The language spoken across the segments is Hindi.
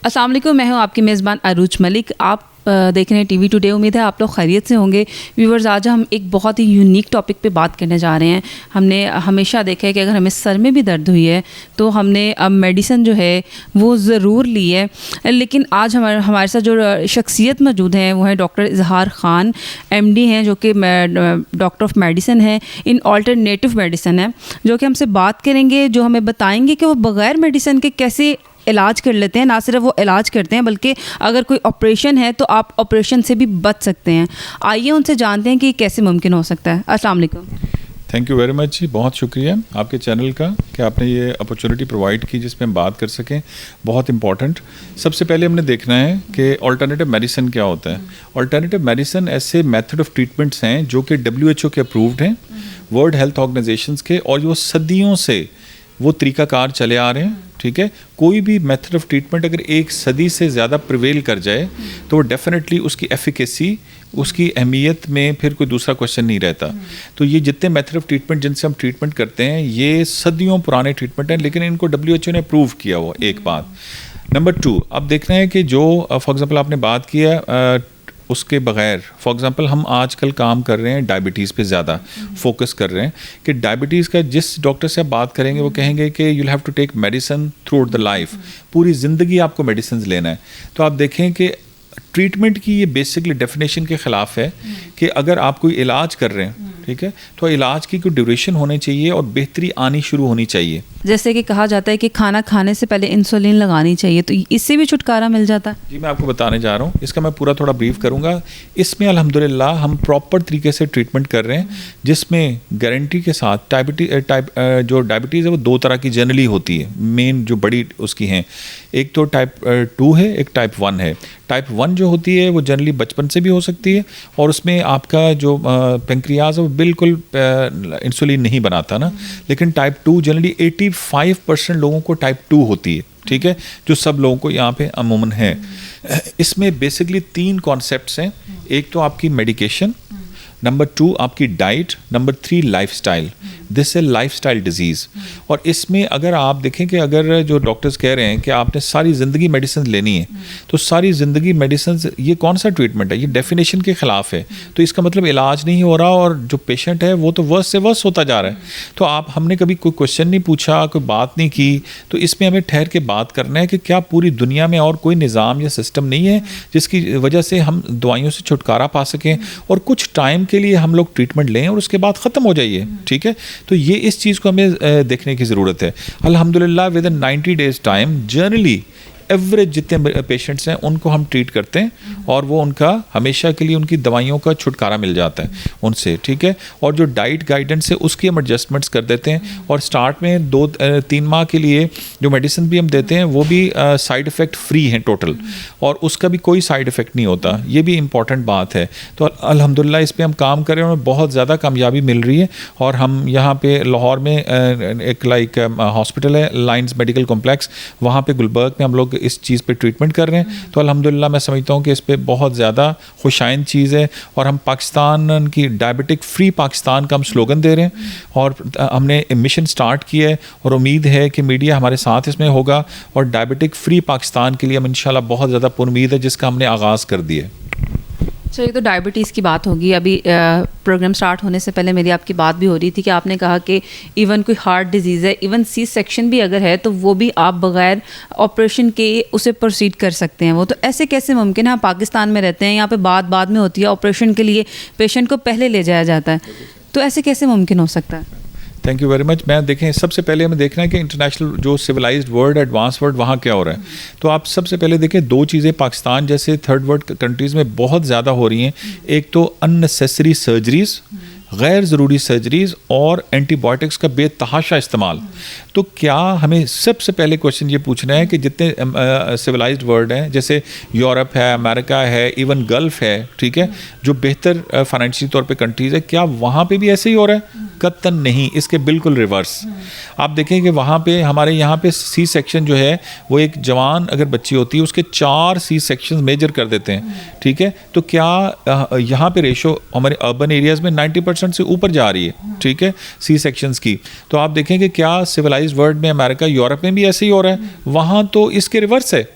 अस्सलाम वालेकुम, मैं हूँ आपकी मेज़बान अरूज मलिक। आप देख रहे हैं टीवी टुडे। उम्मीद है आप लोग खैरियत से होंगे। व्यूवर्स, आज हम एक बहुत ही यूनिक टॉपिक पे बात करने जा रहे हैं। हमने हमेशा देखा है कि अगर हमें सर में भी दर्द हुई है तो हमने अब मेडिसिन जो है वो ज़रूर ली है, लेकिन आज हमारे साथ जो शख्सियत मौजूद हैं वो है डॉक्टर इजहार ख़ान, MD हैं, जो कि डॉक्टर ऑफ मेडिसिन है, इन ऑल्टरनेटिव मेडिसिन है, जो कि हमसे बात करेंगे, जो हमें बताएंगे कि वो बग़ैर मेडिसिन के कैसे इलाज कर लेते हैं। ना सिर्फ वो इलाज करते हैं बल्कि अगर कोई ऑपरेशन है तो आप ऑपरेशन से भी बच सकते हैं। आइए उनसे जानते हैं कि कैसे मुमकिन हो सकता है। अस्सलाम वालेकुम। थैंक यू वेरी मच जी, बहुत शुक्रिया आपके चैनल का कि आपने ये अपॉर्चुनिटी प्रोवाइड की जिसमें हम बात कर सकें। बहुत इंपॉर्टेंट। सबसे पहले हमने देखना है कि अल्टरनेटिव मेडिसिन क्या होता है। अल्टरनेटिव मेडिसिन ऐसे मेथड ऑफ ट्रीटमेंट्स हैं जो कि WHO के अप्रूव्ड हैं, वर्ल्ड हेल्थ ऑर्गेनाइजेशंस के, और जो सदियों से वो तरीक़ाकार चले आ रहे हैं। ठीक है, कोई भी मेथड ऑफ ट्रीटमेंट अगर एक सदी से ज़्यादा प्रिवेल कर जाए तो वो डेफिनेटली उसकी एफिकेसी, उसकी अहमियत में फिर कोई दूसरा क्वेश्चन नहीं रहता। तो ये जितने मेथड ऑफ ट्रीटमेंट जिनसे हम ट्रीटमेंट करते हैं ये सदियों पुराने ट्रीटमेंट हैं, लेकिन इनको WHO ने अप्रूव किया हुआ। एक बात। नंबर 2, अब देखना है कि जो फॉर एग्ज़ाम्पल आपने बात किया उसके बगैर, फॉर एग्ज़ाम्पल हम आजकल काम कर रहे हैं डायबिटीज़ पे ज़्यादा फोकस कर रहे हैं कि डायबिटीज़ का जिस डॉक्टर से आप बात करेंगे वो कहेंगे कि you have to take medicine throughout the life, पूरी ज़िंदगी आपको मेडिसिन लेना है। तो आप देखें कि ट्रीटमेंट की ये बेसिकली डेफिनेशन के ख़िलाफ़ है कि अगर आप कोई इलाज कर रहे हैं, ठीक है, तो इलाज की कोई ड्यूरेशन होनी चाहिए और बेहतरी आनी शुरू होनी चाहिए। जैसे कि कहा जाता है कि खाना खाने से पहले इंसुलिन लगानी चाहिए, तो इससे भी छुटकारा मिल जाता है? जी, मैं आपको बताने जा रहा हूँ, इसका मैं पूरा थोड़ा ब्रीफ करूँगा। इसमें अल्हम्दुलिल्लाह हम प्रॉपर तरीके से ट्रीटमेंट कर रहे हैं, जिसमें गारंटी के साथ जो डायबिटीज़ है वो 2 तरह की जनरली होती है, मेन जो बड़ी उसकी हैं। एक तो टाइप 2 है, एक टाइप 1 है। टाइप 1 जो होती है वो जनरली बचपन से भी हो सकती है, और उसमें आपका जो पेंक्रियाज है वो बिल्कुल इंसुलिन नहीं बनाता ना। लेकिन टाइप 2 जनरली 85% लोगों को टाइप 2 होती है, ठीक है, जो सब लोगों को यहाँ पे अमूमन है। इसमें बेसिकली 3 कॉन्सेप्ट्स हैं। एक तो आपकी मेडिकेशन, नंबर 2 आपकी डाइट, नंबर 3 लाइफस्टाइल। दिस है लाइफस्टाइल डिजीज़। और इसमें अगर आप देखें कि अगर जो डॉक्टर्स कह रहे हैं कि आपने सारी ज़िंदगी मेडिसिन लेनी है, तो सारी ज़िंदगी मेडिसिन, ये कौन सा ट्रीटमेंट है? ये डेफिनेशन के ख़िलाफ़ है। तो इसका मतलब इलाज नहीं हो रहा और जो पेशेंट है वो तो वर्स से वर्स होता जा रहा है। तो हमने कभी कोई क्वेश्चन नहीं पूछा, कोई बात नहीं की। तो इसमें हमें ठहर के बात करना है कि क्या पूरी दुनिया में और कोई निज़ाम या सिस्टम नहीं है जिसकी वजह से हम दवाइयों से छुटकारा पा सकें और कुछ टाइम के लिए हम लोग ट्रीटमेंट लें और उसके बाद ख़त्म हो जाइए। ठीक है, तो ये इस चीज़ को हमें देखने की ज़रूरत है। अल्हम्दुलिल्लाह with in 90 days time generally average जितने पेशेंट्स हैं उनको हम ट्रीट करते हैं और वो उनका हमेशा के लिए उनकी दवाइयों का छुटकारा मिल जाता है उनसे। ठीक है, और जो डाइट गाइडेंस है उसकी हम एडजस्टमेंट्स कर देते हैं, और स्टार्ट में 2-3 माह के लिए जो मेडिसिन भी हम देते हैं वो भी साइड इफ़ेक्ट फ्री हैं टोटल, और उसका भी कोई साइड इफ़ेक्ट नहीं होता। ये भी इम्पॉर्टेंट बात है। तो अल्हम्दुलिल्लाह इस पर हम काम कर रहे हैं और बहुत ज़्यादा कामयाबी मिल रही है। और हम यहाँ पे लाहौर में एक हॉस्पिटल है, लाइन्स मेडिकल कॉम्प्लेक्स, वहाँ पे गुलबर्ग में हम लोग इस चीज़ पे ट्रीटमेंट कर रहे हैं। तो अल्हम्दुलिल्लाह मैं समझता हूँ कि इस पे बहुत ज़्यादा खुशाइंद चीज़ है। और हम पाकिस्तान की डायबिटिक फ्री पाकिस्तान का हम स्लोगन दे रहे हैं, और हमने मिशन स्टार्ट किया है, और उम्मीद है कि मीडिया हमारे साथ इसमें होगा, और डायबिटिक फ्री पाकिस्तान के लिए हम इंशाल्लाह बहुत ज़्यादा पुरुम्मीद है, जिसका हमने आगाज़ कर दिया। चलिए, तो डायबिटीज़ की बात होगी। अभी प्रोग्राम स्टार्ट होने से पहले मेरी आपकी बात भी हो रही थी कि आपने कहा कि इवन कोई हार्ट डिजीज़ है, इवन C सेक्शन भी अगर है तो वो भी आप बग़ैर ऑपरेशन के उसे प्रोसीड कर सकते हैं। वो तो ऐसे कैसे मुमकिन है? हम पाकिस्तान में रहते हैं, यहाँ पे बाद में होती है, ऑपरेशन के लिए पेशेंट को पहले ले जाया जाता है, तो ऐसे कैसे मुमकिन हो सकता है? Thank you very much. मैं देखें, सबसे पहले हमें देखना है कि इंटरनेशनल जो सिविलाइज्ड वर्ल्ड, एडवांस वर्ल्ड, वहाँ क्या हो रहा है। तो आप सबसे पहले देखें 2 चीज़ें पाकिस्तान जैसे थर्ड वर्ल्ड कंट्रीज़ में बहुत ज़्यादा हो रही हैं। एक तो अननेसेसरी सर्जरीज़, गैर ज़रूरी सर्जरीज़, और एंटीबायोटिक्स का बेतहाशा इस्तेमाल। तो क्या हमें सबसे पहले क्वेश्चन ये पूछना है कि जितने सिविलाइज्ड वर्ल्ड हैं, जैसे यूरोप है, अमेरिका है, इवन गल्फ़ है, ठीक है, जो बेहतर फाइनेंशियल तौर पे कंट्रीज़ है, क्या वहाँ पे भी ऐसे ही हो रहा है? कतन नहीं, इसके बिल्कुल रिवर्स। आप देखें कि वहाँ पे हमारे यहाँ पे C सेक्शन जो है वो एक जवान अगर बच्ची होती है उसके 4 C सेक्शन मेजर कर देते हैं। ठीक है, तो क्या यहाँ पे रेशो हमारे अर्बन एरियाज़ में 90% से ऊपर जा रही है, ठीक है, C सेक्शंस की। तो आप देखें कि क्या सिविलाइज्ड वर्ल्ड में, अमेरिका, यूरोप में भी ऐसे ही हो रहा है? वहाँ तो इसके रिवर्स है।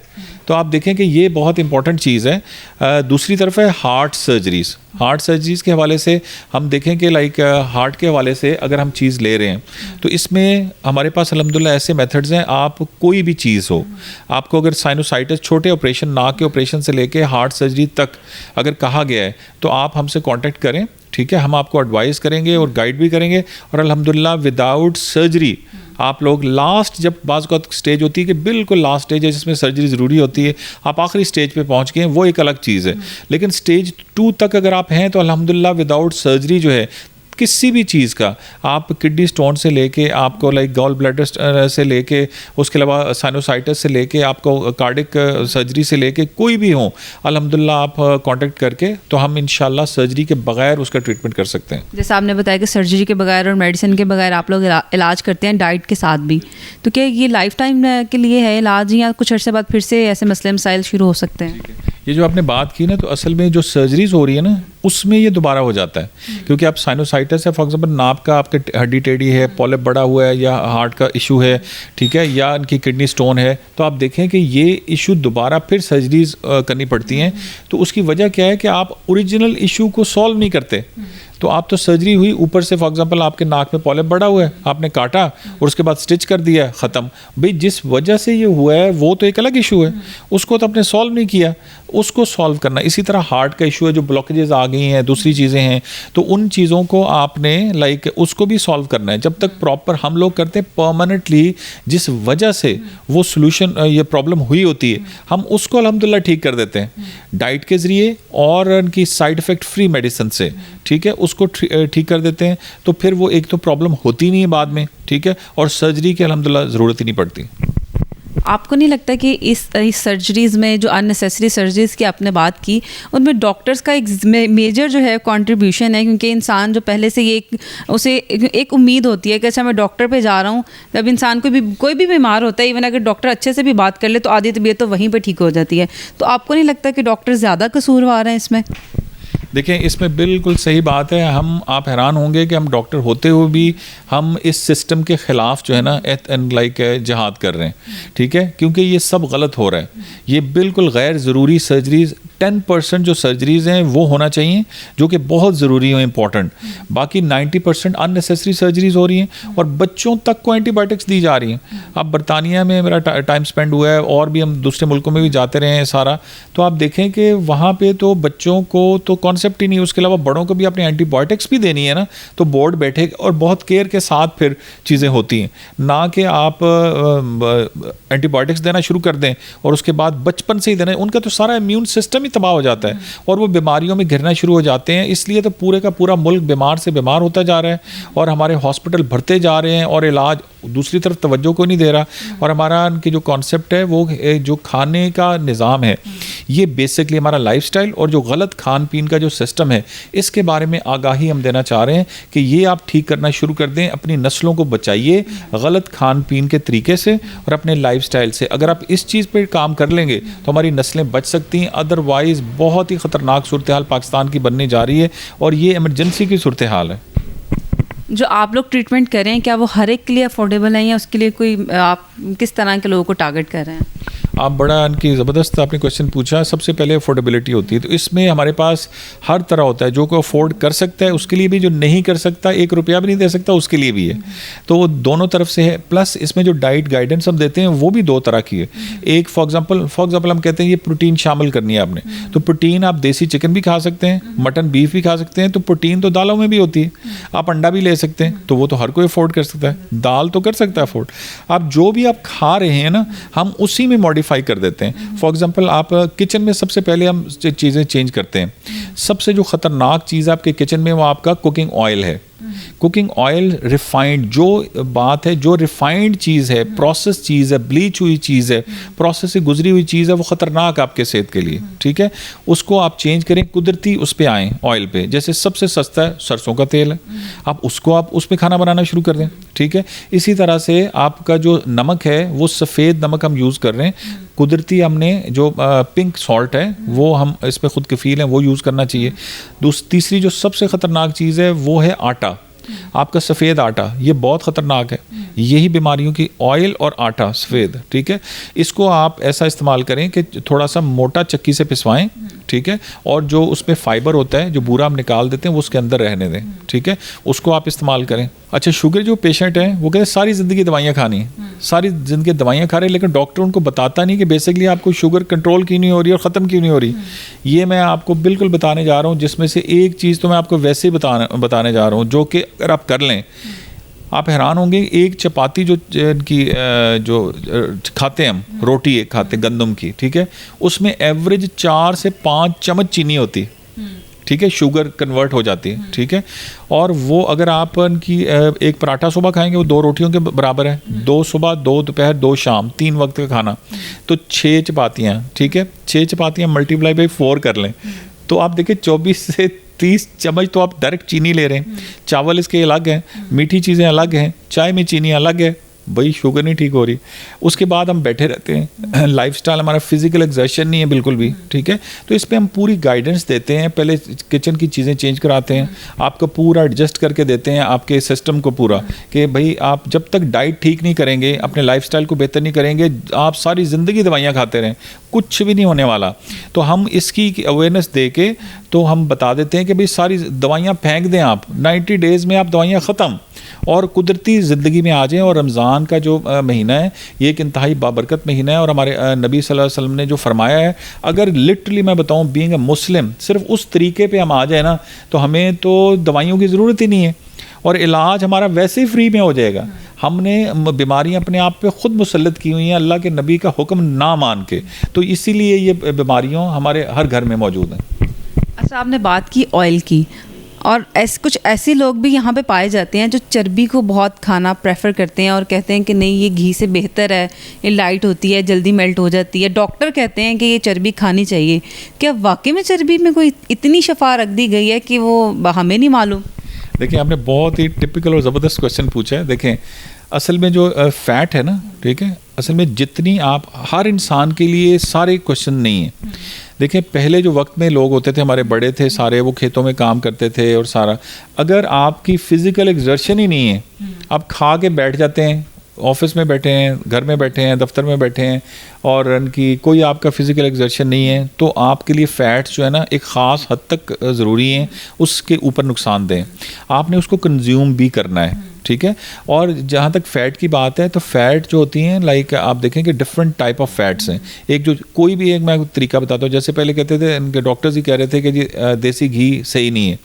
तो आप देखें कि ये बहुत इंपॉर्टेंट चीज़ है। दूसरी तरफ है हार्ट सर्जरीज़। हार्ट सर्जरीज़ के हवाले से हम देखें कि लाइक हार्ट के हवाले से अगर हम चीज़ ले रहे हैं तो इसमें हमारे पास अल्हम्दुलिल्लाह ऐसे मेथड्स हैं। आप कोई भी चीज़ हो, आपको अगर साइनोसाइटिस, छोटे ऑपरेशन, नाक के ऑपरेशन से लेके हार्ट सर्जरी तक अगर कहा गया है तो आप हमसे कांटेक्ट करें, ठीक है। हम आपको एडवाइस करेंगे और गाइड भी करेंगे। और अल्हम्दुलिल्लाह विदाउट सर्जरी आप लोग लास्ट, जब बाज़ का स्टेज होती है कि बिल्कुल लास्ट स्टेज है जिसमें सर्जरी ज़रूरी होती है, आप आखिरी स्टेज पे पहुंच गए हैं, वो एक अलग चीज़ है। लेकिन स्टेज 2 तक अगर आप हैं तो अल्हम्दुलिल्लाह विदाउट सर्जरी जो है किसी भी चीज़ का, आप किडनी स्टोन से लेके आपको लाइक गॉल ब्लैडर से लेके, उसके अलावा साइनोसाइटिस से लेके आपको कार्डिक सर्जरी से लेके कोई भी हो, अल्हम्दुलिल्लाह आप कांटेक्ट करके तो हम इंशाल्लाह सर्जरी के बगैर उसका ट्रीटमेंट कर सकते हैं। जैसे आपने बताया कि सर्जरी के बगैर और मेडिसिन के बगैर आप लोग इलाज करते हैं डाइट के साथ भी, तो क्या ये लाइफ टाइम के लिए है इलाज या कुछ अर्से बाद फिर से ऐसे मसले मसाइल शुरू हो सकते हैं? ये जो आपने बात की ना, तो असल में जो सर्जरीज हो रही है ना उसमें ये दोबारा हो जाता है, क्योंकि आप साइनोसाइटिस है, फॉर एग्जांपल नाक का आपके हड्डी टेढ़ी है, पॉलिप बड़ा हुआ है, या हार्ट का इशू है, ठीक है, या इनकी किडनी स्टोन है, तो आप देखें कि ये इशू दोबारा फिर सर्जरीज करनी पड़ती हैं। तो उसकी वजह क्या है कि आप ओरिजिनल इशू को सॉल्व नहीं करते। तो आप तो सर्जरी हुई, ऊपर से फॉर एग्जांपल आपके नाक में पॉलिप बड़ा हुआ है, आपने काटा और उसके बाद स्टिच कर दिया, ख़त्म। भाई जिस वजह से ये हुआ है वो तो एक अलग इशू है, उसको तो आपने सॉल्व नहीं किया, उसको सॉल्व करना। इसी तरह हार्ट का इशू है, जो ब्लॉकेजेस आ गई हैं, दूसरी चीज़ें हैं, तो उन चीज़ों को आपने लाइक उसको भी सॉल्व करना है। जब तक प्रॉपर हम लोग करते हैं परमानेंटली, जिस वजह से वो सोल्यूशन ये प्रॉब्लम हुई होती है, हम उसको अल्हम्दुलिल्लाह ठीक कर देते हैं डाइट के ज़रिए और उनकी साइड इफ़ेक्ट फ्री मेडिसिन से, ठीक है, उसको ठीक कर देते हैं। तो फिर वो एक तो प्रॉब्लम होती नहीं है बाद में, ठीक है, और सर्जरी की अल्हम्दुलिल्लाह ज़रूरत ही नहीं पड़ती। आपको नहीं लगता कि इस सर्जरीज़ में जो अननेसेसरी सर्जरीज़ की आपने बात की, उनमें डॉक्टर्स का एक मेजर जो है कंट्रीब्यूशन है? क्योंकि इंसान जो पहले से ये उसे एक उम्मीद होती है कि अच्छा मैं डॉक्टर पे जा रहा हूँ। जब इंसान कोई भी बीमार होता है, इवन अगर डॉक्टर अच्छे से भी बात कर ले तो आधी तबीयत तो वहीं पर ठीक हो जाती है। तो आपको नहीं लगता कि डॉक्टर ज़्यादा कसूरवार हैं इसमें? देखें, इसमें बिल्कुल सही बात है। आप हैरान होंगे कि हम डॉक्टर होते हुए भी हम इस सिस्टम के ख़िलाफ़ जो है ना लाइक जिहाद कर रहे हैं, ठीक है, क्योंकि ये सब गलत हो रहा है। ये बिल्कुल गैर ज़रूरी सर्जरीज़ 10% जो सर्जरीज़ हैं वो होना चाहिए, जो कि बहुत ज़रूरी हो, इंपॉर्टेंट। बाकी 90% अननेसेसरी सर्जरीज़ हो रही हैं और बच्चों तक को एंटीबायोटिक्स दी जा रही हैं। अब बरतानिया में मेरा टाइम स्पेंड हुआ है और भी हम दूसरे मुल्कों में भी जाते रहे हैं सारा, तो आप देखें कि वहाँ पे तो बच्चों को तो कॉन्सेप्ट ही नहीं, उसके अलावा बड़ों को भी अपनी एंटीबायोटिक्स भी देनी है ना, तो बोर्ड बैठे और बहुत केयर के साथ फिर चीज़ें होती हैं, ना कि आप एंटीबायोटिक्स देना शुरू कर दें और उसके बाद बचपन से ही देना। उनका तो सारा इम्यून सिस्टम ही तबाह हो जाता है और वो बीमारियों में घिरना शुरू हो जाते हैं। इसलिए तो पूरे का पूरा मुल्क बीमार से बीमार होता जा रहा है और हमारे हॉस्पिटल भरते जा रहे हैं और इलाज दूसरी तरफ तवज्जो को नहीं दे रहा। और हमारा उनकी जो कॉन्सेप्ट है, वो जो खाने का निज़ाम है, ये बेसिकली हमारा लाइफस्टाइल और जो गलत खान पीन का जो सिस्टम है, इसके बारे में आगाही हम देना चाह रहे हैं कि ये आप ठीक करना शुरू कर दें। अपनी नस्लों को बचाइए गलत खान पीन के तरीके से और अपने लाइफस्टाइल से। अगर आप इस चीज़ पर काम कर लेंगे तो हमारी नस्लें बच सकती हैं। अदरवाइज़ बहुत ही ख़तरनाक सूरत हाल पाकिस्तान की बनने जा रही है और ये इमरजेंसी की सूरत हाल है। जो आप लोग ट्रीटमेंट कर रहे हैं, क्या वो हर एक के लिए अफोर्डेबल है या उसके लिए कोई आप किस तरह के लोगों को टारगेट कर रहे हैं? आप बड़ा इनकी ज़बरदस्त आपने क्वेश्चन पूछा। सबसे पहले अफोर्डेबिलिटी होती है, तो इसमें हमारे पास हर तरह होता है। जो को अफोर्ड कर सकता है उसके लिए भी, जो नहीं कर सकता, 1 रुपया भी नहीं दे सकता, उसके लिए भी है। तो वो दोनों तरफ से है। प्लस इसमें जो डाइट गाइडेंस हम देते हैं वो भी 2 तरह की है। एक फॉर एग्जांपल हम कहते हैं ये प्रोटीन शामिल करनी है आपने, तो प्रोटीन आप देसी चिकन भी खा सकते हैं, मटन बीफ भी खा सकते हैं। तो प्रोटीन तो दालों में भी होती है। आप अंडा भी ले सकते हैं, तो वो तो हर कोई अफोर्ड कर सकता है। दाल तो कर सकता है अफोर्ड। आप जो भी आप खा रहे हैं ना, हम उसी में मॉडिफाई कर देते हैं। फॉर एग्जांपल आप किचन में सबसे पहले हम चीज़ें चेंज करते हैं। सबसे जो ख़तरनाक चीज़ आपके किचन में वो आपका कुकिंग ऑयल है। कुकिंग ऑयल रिफाइंड जो बात है, जो रिफाइंड चीज़ है, प्रोसेस चीज़ है, ब्लीच हुई चीज़ है, प्रोसेस से गुजरी हुई चीज़ है, वो ख़तरनाक आपके सेहत के लिए, ठीक है। उसको आप चेंज करें, कुदरती उस पे आएँ ऑयल पे। जैसे सबसे सस्ता है सरसों का तेल है, आप उस पर खाना बनाना शुरू कर दें, ठीक है। इसी तरह से आपका जो नमक है वो सफ़ेद नमक हम यूज़ कर रहे हैं। कुदरती हमने जो पिंक सॉल्ट है वो हम इस पर खुद कफ़ील हैं, वो यूज़ करना चाहिए। तीसरी जो सबसे ख़तरनाक चीज़ है वो है आटा। आपका सफ़ेद आटा, ये बहुत ख़तरनाक है। यही बीमारियों की ऑयल और आटा सफ़ेद, ठीक है, इसको आप ऐसा इस्तेमाल करें कि थोड़ा सा मोटा चक्की से पिसवाएं, ठीक है, और जो उसमें फ़ाइबर होता है, जो बूरा हम निकाल देते हैं, वो उसके अंदर रहने दें, ठीक है, उसको आप इस्तेमाल करें। अच्छा, शुगर जो पेशेंट हैं वो कहते हैं सारी ज़िंदगी दवाइयाँ खानी है, सारी ज़िंदगी दवाइयाँ खा रहे हैं, लेकिन डॉक्टर उनको बताता नहीं कि बेसिकली आपको शुगर कंट्रोल क्यों नहीं हो रही और ख़त्म क्यों नहीं हो रही। ये मैं आपको बिल्कुल बताने जा रहा हूँ, जिसमें से एक चीज़ तो मैं आपको वैसे ही बताने जा रहा हूँ, जो कि अगर आप कर लें आप हैरान होंगे। एक चपाती जो इनकी जो खाते हैं हम, रोटी एक खाते हैं गंदम की, ठीक है, उसमें एवरेज 4 से 5 चम्मच चीनी होती है, ठीक है, शुगर कन्वर्ट हो जाती है, ठीक है। और वो अगर आप उनकी एक पराठा सुबह खाएंगे वो 2 रोटियों के बराबर है, 2 सुबह 2 दोपहर 2 शाम, 3 वक्त का खाना, तो 6 चपातियाँ, ठीक है, 6 चपातियाँ मल्टीप्लाई बाई 4 कर लें तो आप देखिए 24 से 30 चम्मच तो आप डायरेक्ट चीनी ले रहे हैं। चावल इसके अलग हैं, मीठी चीज़ें अलग हैं, चाय में चीनी अलग है, भाई शुगर नहीं ठीक हो रही। उसके बाद हम बैठे रहते हैं, लाइफस्टाइल हमारा फिजिकल एक्सर्शन नहीं है बिल्कुल भी, ठीक है, तो इस पे हम पूरी गाइडेंस देते हैं। पहले किचन की चीज़ें चेंज कराते हैं, आपको पूरा एडजस्ट करके देते हैं आपके सिस्टम को पूरा, कि भाई आप जब तक डाइट ठीक नहीं करेंगे, अपने लाइफस्टाइल को बेहतर नहीं करेंगे, आप सारी ज़िंदगी दवाइयाँ खाते रहें, कुछ भी नहीं होने वाला। तो हम इसकी अवेयरनेस दे के तो हम बता देते हैं कि भाई सारी दवाइयाँ फेंक दें आप, 90 डेज़ में आप दवाइयाँ ख़त्म और कुदरती ज़िंदगी में आ जाएं। और रमज़ान का जो महीना है ये एक इंतहाई बाबरकत महीना है, और हमारे नबी सल्लल्लाहु अलैहि वसल्लम ने जो फरमाया है, अगर लिटरली मैं बताऊं बीइंग अ मुस्लिम सिर्फ उस तरीके पे हम आ जाए ना, तो हमें तो दवाइयों की ज़रूरत ही नहीं है और इलाज हमारा वैसे ही फ्री में हो जाएगा। हमने बीमारियां अपने आप पे ख़ुद मुसल्लत की हुई हैं अल्लाह के नबी का हुक्म ना मान के, तो इसीलिए ये बीमारियां हमारे हर घर में मौजूद हैं। अच्छा, आपने बात की ऑयल की, और कुछ ऐसे लोग भी यहाँ पे पाए जाते हैं जो चर्बी को बहुत खाना प्रेफर करते हैं और कहते हैं कि नहीं ये घी से बेहतर है, ये लाइट होती है, जल्दी मेल्ट हो जाती है, डॉक्टर कहते हैं कि ये चर्बी खानी चाहिए। क्या वाकई में चर्बी में कोई इतनी शफा रख दी गई है कि वो हमें नहीं मालूम? देखिए, आपने बहुत ही टिपिकल और ज़बरदस्त क्वेश्चन पूछा है। देखें, असल में जो फ़ैट है ना, ठीक है, असल में जितनी आप हर इंसान के लिए सारे क्वेश्चन नहीं है। देखें, पहले जो वक्त में लोग होते थे, हमारे बड़े थे सारे, वो खेतों में काम करते थे और सारा, अगर आपकी फ़िज़िकल एक्सर्शन ही नहीं है, आप खा के बैठ जाते हैं, ऑफिस में बैठे हैं, घर में बैठे हैं, दफ्तर में बैठे हैं, और उनकी कोई आपका फ़िज़िकल एक्सर्शन नहीं है, तो आपके लिए फ़ैट्स जो है ना एक ख़ास हद तक ज़रूरी हैं, उसके ऊपर नुकसानदेह। आपने उसको कंज्यूम भी करना है, ठीक है। और जहाँ तक फ़ैट की बात है, तो फ़ैट जो होती हैं, लाइक आप देखें कि डिफरेंट टाइप ऑफ फ़ैट्स हैं। एक जो कोई भी एक मैं तरीका बताता हूँ, जैसे पहले कहते थे, इनके डॉक्टर्स ही कह रहे थे कि जी देसी घी सही नहीं है।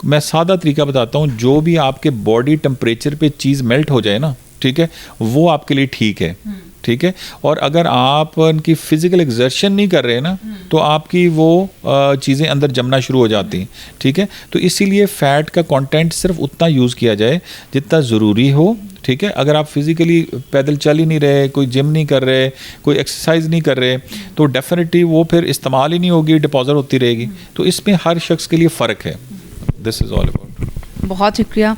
मैं सादा तरीका बताता हूँ, जो भी आपके बॉडी टेम्परेचर पे चीज़ मेल्ट हो जाए ना, ठीक है, वो आपके लिए ठीक है, ठीक है। और अगर आप उनकी फ़िज़िकल एक्सर्शन नहीं कर रहे ना, तो आपकी वो चीज़ें अंदर जमना शुरू हो जाती हैं, ठीक है। तो इसीलिए फ़ैट का कंटेंट सिर्फ उतना यूज़ किया जाए जितना ज़रूरी हो, ठीक है। अगर आप फिज़िकली पैदल चल ही नहीं रहे, कोई जिम नहीं कर रहे, कोई एक्सरसाइज नहीं कर रहे, तो डेफिनेटली वो फिर इस्तेमाल ही नहीं होगी, डिपॉजिट होती रहेगी। तो इसमें हर शख्स के लिए फ़र्क है। This is all about. बहुत शुक्रिया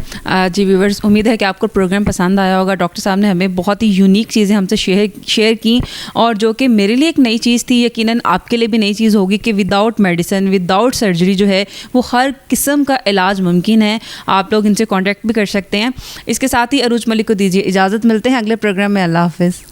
जी व्यूअर्स, उम्मीद है कि आपको प्रोग्राम पसंद आया होगा। डॉक्टर साहब ने हमें बहुत ही यूनिक चीज़ें हमसे शेयर की, और जो कि मेरे लिए एक नई चीज़ थी, यकीनन आपके लिए भी नई चीज़ होगी कि विदाउट मेडिसिन, विदाउट सर्जरी जो है वो हर किस्म का इलाज मुमकिन है। आप लोग इनसे कांटेक्ट भी कर सकते हैं। इसके साथ ही अरूज मलिक को दीजिए इजाज़त, मिलते हैं अगले प्रोग्राम में। अल्लाह हाफ़िज़।